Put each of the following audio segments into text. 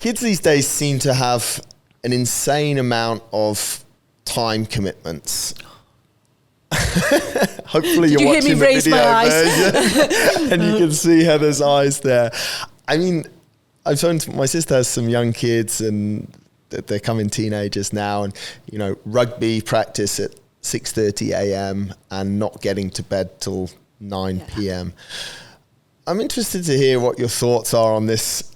Kids these days seem to have an insane amount of time commitments. Hopefully you're watching the video version and you can see Heather's eyes there. I mean, my sister has some young kids and they're coming teenagers now, and you know, rugby practice at 6:30 a.m. and not getting to bed till 9 p.m. I'm interested to hear what your thoughts are on this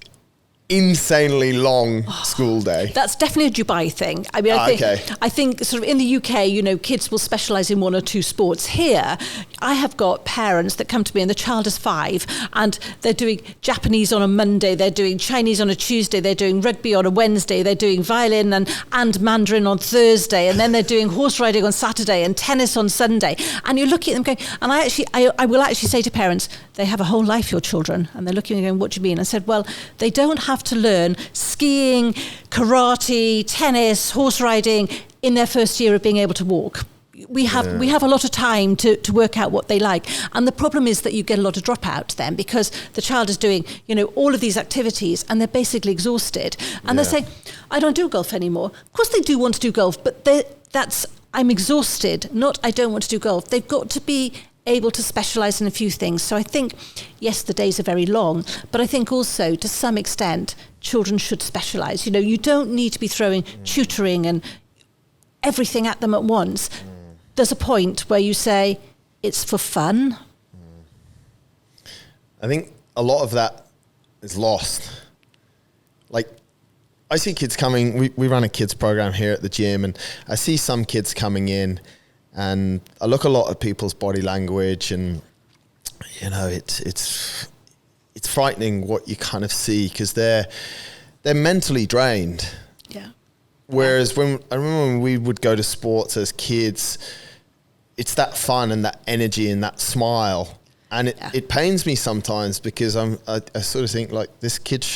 insanely long school day. That's definitely a Dubai thing. I mean, I think sort of in the UK, you know, kids will specialise in one or two sports. Here, I have got parents that come to me and the child is 5 and they're doing Japanese on a Monday, they're doing Chinese on a Tuesday, they're doing rugby on a Wednesday, they're doing violin and Mandarin on Thursday, and then they're doing horse riding on Saturday and tennis on Sunday. And you're looking at them going, and I will actually say to parents, they have a whole life, your children. And they're looking and going, what do you mean? I said, well, they don't have to learn skiing, karate, tennis, horse riding in their first year of being able to walk. We have a lot of time to work out what they like. And the problem is that you get a lot of dropout then, because the child is doing, you know, all of these activities and they're basically exhausted. And they say, I don't do golf anymore. Of course they do want to do golf, but I'm exhausted, not I don't want to do golf. They've got to be able to specialise in a few things. So I think, yes, the days are very long, but I think also to some extent, children should specialise. You know, you don't need to be throwing tutoring and everything at them at once. There's a point where you say, it's for fun. I think a lot of that is lost. Like, I see kids coming, we run a kids program here at the gym, and I see some kids coming in and I look a lot at people's body language, and you know, it's frightening what you kind of see, because they're mentally drained. Yeah. Whereas I remember when we would go to sports as kids, it's that fun and that energy and that smile. And it pains me sometimes, because I sort of think, like, this kid's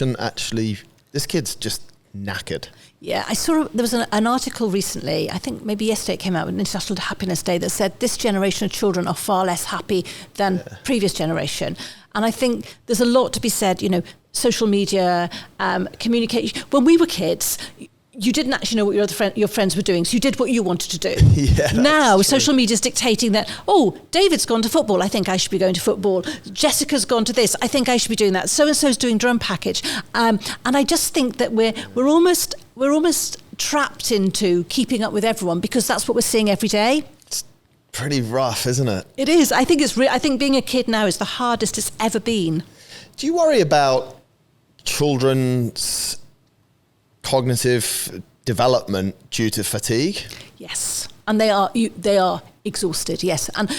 just knackered. Yeah, I saw there was an article recently, I think maybe yesterday it came out, International Happiness Day, that said this generation of children are far less happy than previous generation. And I think there's a lot to be said, you know, social media, communication. When we were kids, you didn't actually know what your friends were doing, so you did what you wanted to do. Now, social media is dictating that, oh, David's gone to football, I think I should be going to football. Jessica's gone to this, I think I should be doing that. So-and-so's doing drum package. And I just think that we're almost trapped into keeping up with everyone, because that's what we're seeing every day. It's pretty rough, isn't it? It is. I think I think being a kid now is the hardest it's ever been. Do you worry about children's cognitive development due to fatigue? Yes, and they are exhausted. Yes, and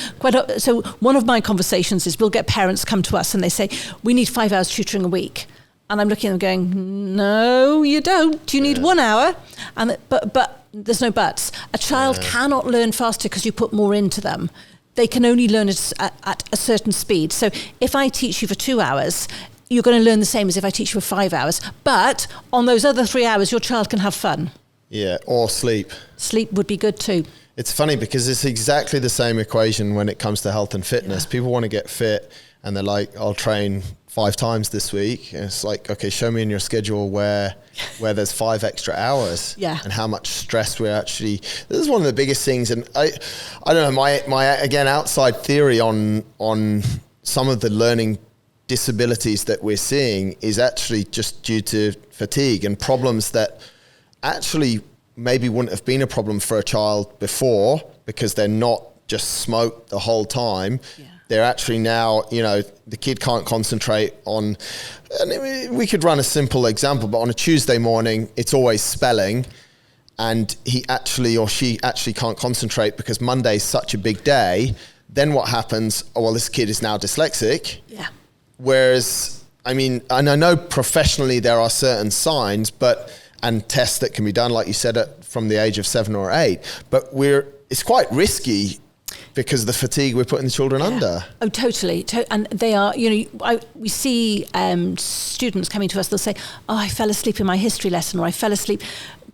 so one of my conversations is, we'll get parents come to us and they say, we need 5 hours tutoring a week, and I'm looking at them going, no, you don't. You need 1 hour, and but there's no buts. A child cannot learn faster because you put more into them. They can only learn at a certain speed. So if I teach you for 2 hours, you're going to learn the same as if I teach you for 5 hours. But on those other 3 hours, your child can have fun. Yeah, or sleep. Sleep would be good too. It's funny, because it's exactly the same equation when it comes to health and fitness. People want to get fit and they're like, I'll train 5 times this week. And it's like, okay, show me in your schedule where there's 5 extra hours and how much stress we're actually. This is one of the biggest things. And I don't know, my again, outside theory on some of the learning disabilities that we're seeing is actually just due to fatigue and problems that actually maybe wouldn't have been a problem for a child before, because they're not just smoked the whole time. They're actually now, you know, the kid can't concentrate on, and we could run a simple example, but on a Tuesday morning, it's always spelling, and he actually or she actually can't concentrate because Monday's such a big day. Then what happens? Oh, well, this kid is now dyslexic. Yeah. Whereas, I mean, and I know professionally there are certain signs, and tests that can be done, like you said, from the age of 7 or 8, but it's quite risky because of the fatigue we're putting the children under. Oh, totally. And they are, you know, we see students coming to us, they'll say, oh, I fell asleep in my history lesson, or I fell asleep.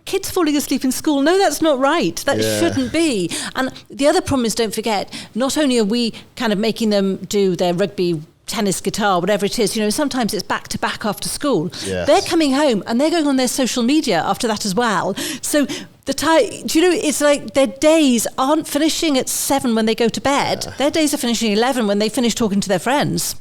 Kids falling asleep in school, no, that's not right. That shouldn't be. And the other problem is, don't forget, not only are we kind of making them do their rugby tennis, guitar, whatever it is, sometimes it's back to back after school. Yes. They're coming home and they're going on their social media after that as well. So it's like their days aren't finishing at 7 when they go to bed. Their days are finishing at 11 when they finish talking to their friends.